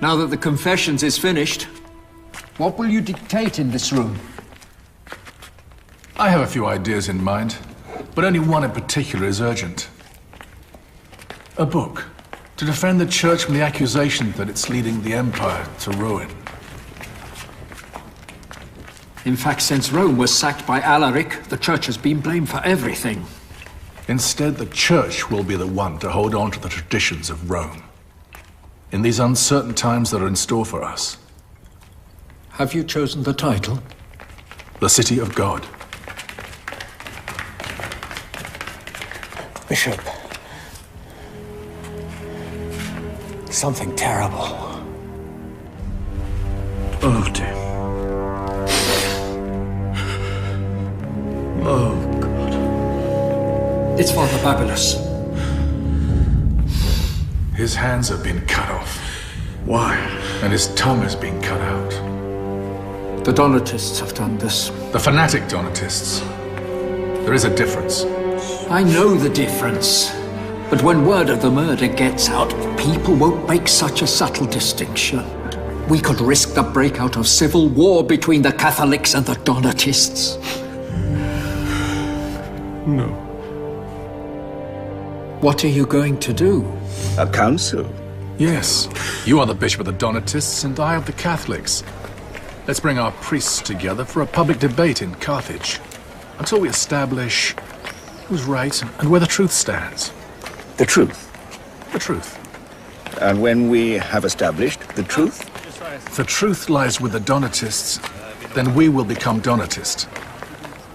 Now that the confessions is finished, what will you dictate in this room? I have a few ideas in mind, but only one in particular is urgent. A book to defend the Church from the accusation that it's leading the Empire to ruin. In fact, since Rome was sacked by Alaric, the Church has been blamed for everything. Instead, the Church will be the one to hold on to the traditions of Rome. In these uncertain times that are in store for us. Have you chosen the title? The City of God. Bishop. Something terrible. Oh, dear. Oh, God. It's Father Babylos. His hands have been cut off. Why? And his tongue has been cut out. The Donatists have done this. The fanatic Donatists. There is a difference. I know the difference. But when word of the murder gets out, people won't make such a subtle distinction. We could risk the breakout of civil war between the Catholics and the Donatists. No. What are you going to do? A council? Yes. You are the bishop of the Donatists, and I of the Catholics. Let's bring our priests together for a public debate in Carthage, until we establish who's right and where the truth stands. The truth? The truth. And when we have established the truth? If the truth lies with the Donatists, then we will become Donatist.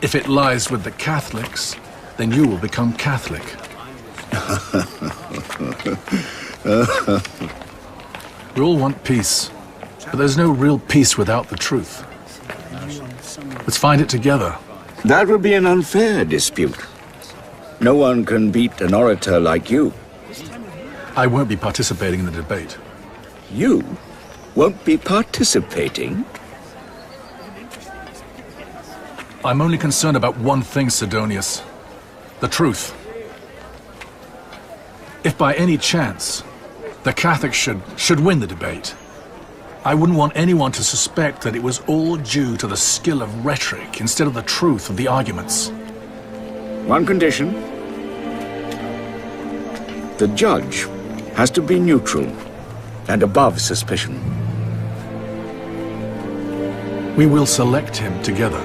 If it lies with the Catholics, then you will become Catholic. We all want peace, but there's no real peace without the truth. Let's find it together. That would be an unfair dispute. No one can beat an orator like you. I won't be participating in the debate. You won't be participating? I'm only concerned about one thing, Sidonius. The truth. If by any chance the Catholics should win the debate, I wouldn't want anyone to suspect that it was all due to the skill of rhetoric instead of the truth of the arguments. One condition. The judge has to be neutral and above suspicion. We will select him together.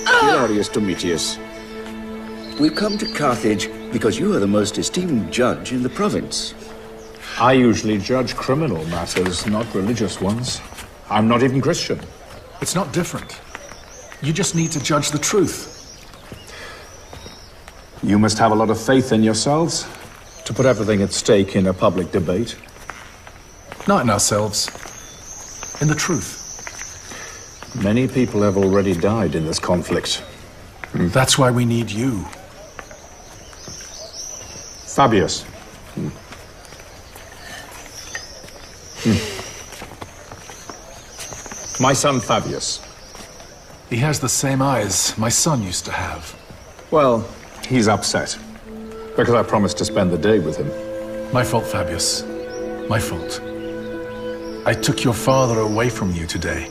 Hilarious Domitius. We've come to Carthage because you are the most esteemed judge in the province. I usually judge criminal matters, not religious ones. I'm not even Christian. It's not different. You just need to judge the truth. You must have a lot of faith in yourselves to put everything at stake in a public debate. Not in ourselves. In the truth. Many people have already died in this conflict. That's why we need you. Fabius. My son Fabius. He has the same eyes my son used to have. Well, he's upset. Because I promised to spend the day with him. My fault, Fabius. My fault. I took your father away from you today.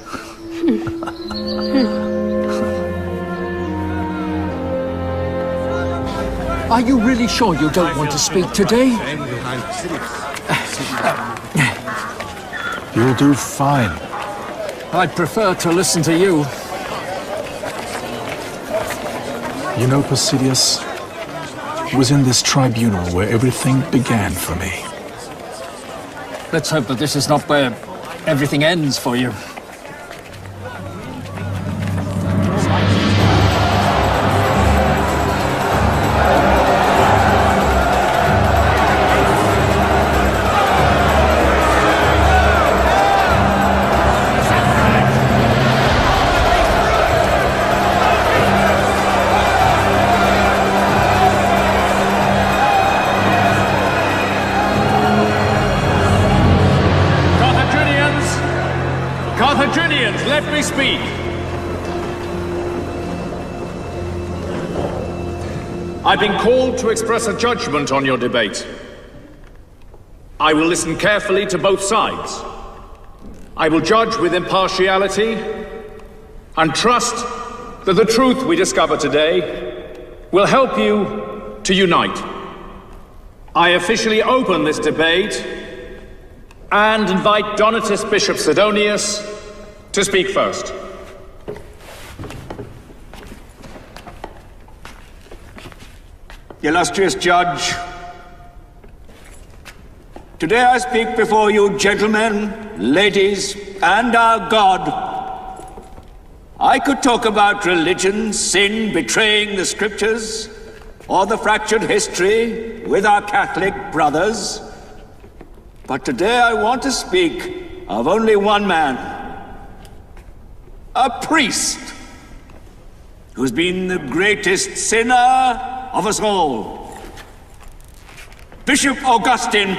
Are you really sure you don't want to speak today? You'll do fine. I'd prefer to listen to you. You know, Placidius, it was in this tribunal where everything began for me. Let's hope that this is not where everything ends for you. Carthaginians, let me speak! I've been called to express a judgment on your debate. I will listen carefully to both sides. I will judge with impartiality and trust that the truth we discover today will help you to unite. I officially open this debate and invite Donatist Bishop Sidonius to speak first. Illustrious Judge, today I speak before you, gentlemen, ladies, and our God. I could talk about religion, sin, betraying the scriptures, or the fractured history with our Catholic brothers. But today I want to speak of only one man, a priest, who's been the greatest sinner of us all. Bishop Augustine. Have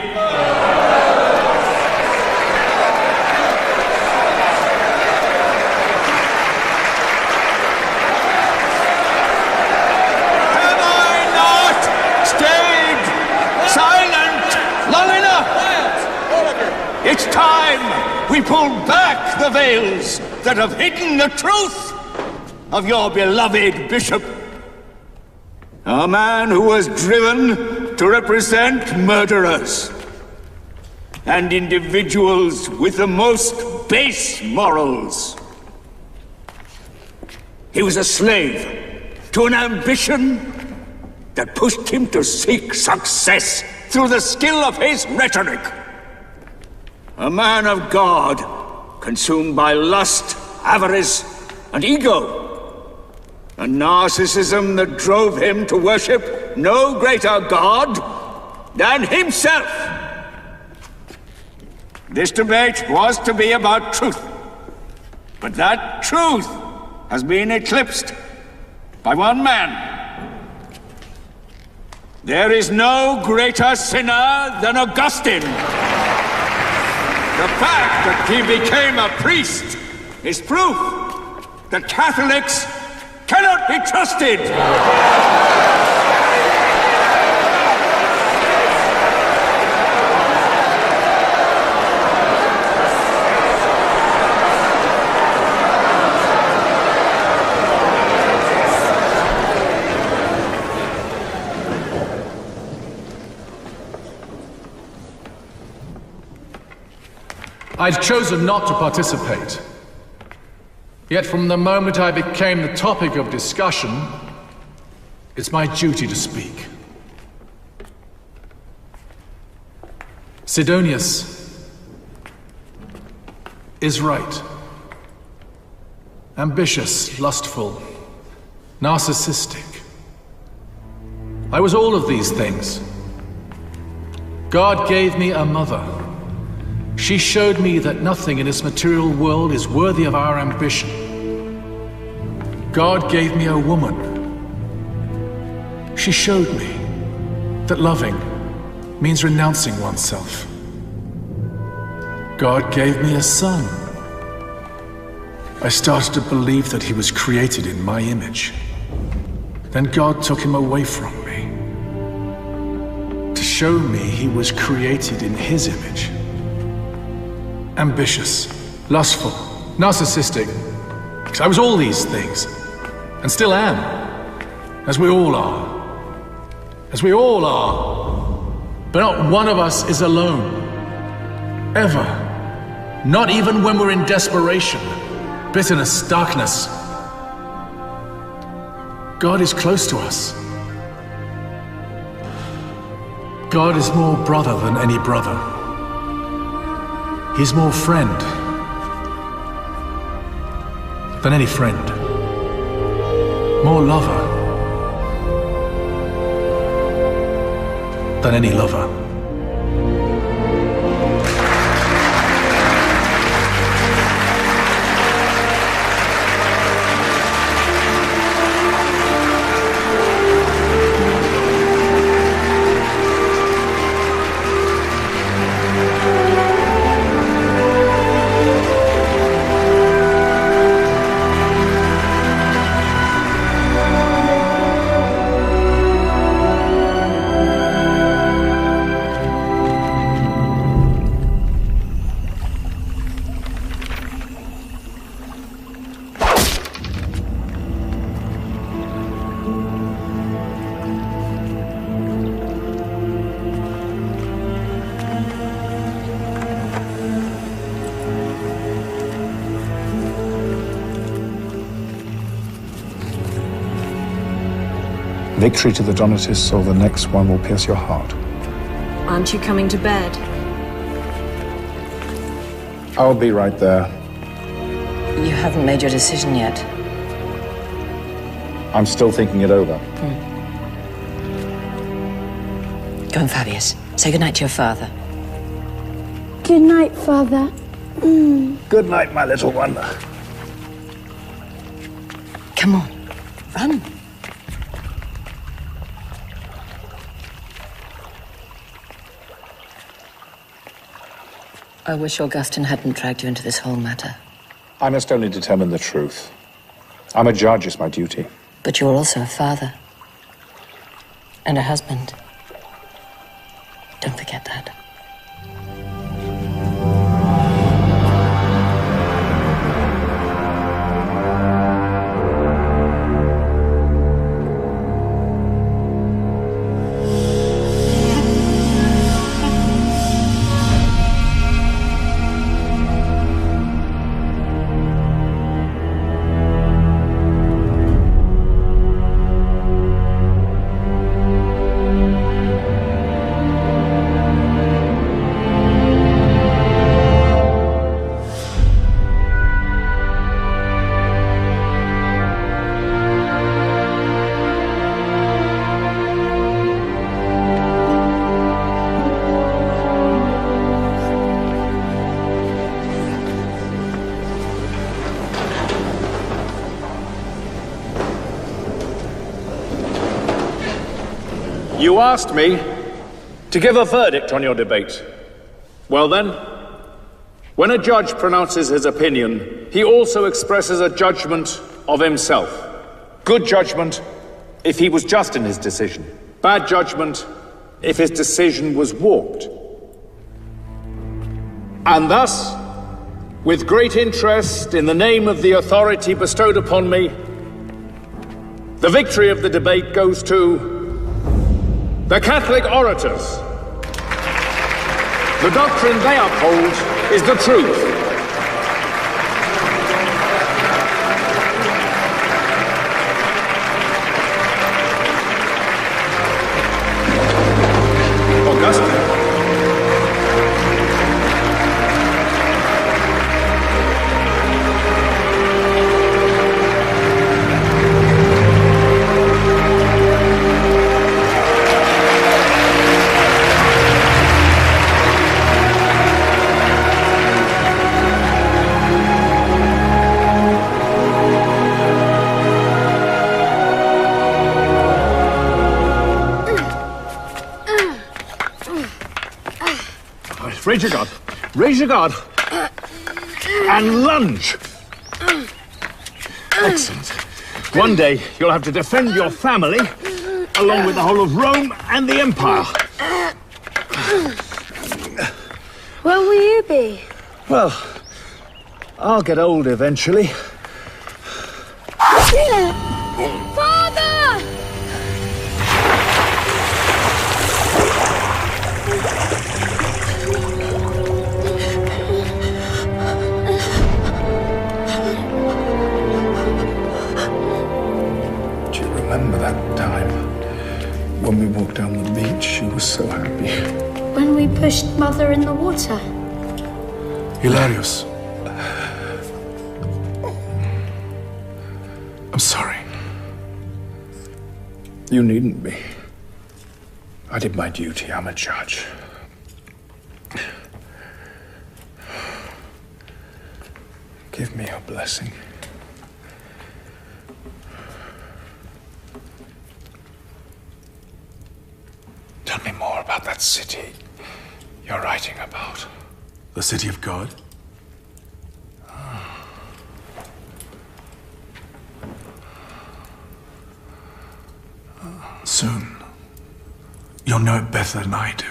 I not stayed silent long enough? It's time we pull back the veils that have hidden the truth of your beloved bishop. A man who was driven to represent murderers and individuals with the most base morals. He was a slave to an ambition that pushed him to seek success through the skill of his rhetoric. A man of God, consumed by lust, avarice, and ego. A narcissism that drove him to worship no greater God than himself. This debate was to be about truth, but that truth has been eclipsed by one man. There is no greater sinner than Augustine. The fact that he became a priest is proof that Catholics cannot be trusted! I'd chosen not to participate. Yet from the moment I became the topic of discussion, it's my duty to speak. Sidonius is right. Ambitious, lustful, narcissistic. I was all of these things. God gave me a mother. She showed me that nothing in this material world is worthy of our ambition. God gave me a woman. She showed me that loving means renouncing oneself. God gave me a son. I started to believe that he was created in my image. Then God took him away from me to show me he was created in his image. Ambitious, lustful, narcissistic. I was all these things, and still am, as we all are. As we all are. But not one of us is alone. Ever. Not even when we're in desperation, bitterness, darkness. God is close to us. God is more brother than any brother. He's more friend than any friend. More lover than any lover. Victory to the Donatists, or the next one will pierce your heart. Aren't you coming to bed? I'll be right there. You haven't made your decision yet. I'm still thinking it over. Go on, Fabius. Say goodnight to your father. Good night, Father. Good night, my little one. Come on, run. I wish Augustine hadn't dragged you into this whole matter. I must only determine the truth. I'm a judge, it's my duty. But you're also a father. And a husband. Don't forget that. You asked me to give a verdict on your debate. Well then, when a judge pronounces his opinion, he also expresses a judgment of himself. Good judgment if he was just in his decision. Bad judgment if his decision was warped. And thus, with great interest in the name of the authority bestowed upon me, the victory of the debate goes to the Catholic orators. The doctrine they uphold is the truth. Augustine. Raise your guard, and lunge. Excellent. One day you'll have to defend your family, along with the whole of Rome and the Empire. Where will you be? Well, I'll get old eventually. Father! Remember that time when we walked down the beach? You were so happy. When we pushed Mother in the water. Hilarious. I'm sorry. You needn't be. I did my duty. I'm a judge. Give me your blessing. Tell me more about that city you're writing about. The city of God? Soon, you'll know it better than I do.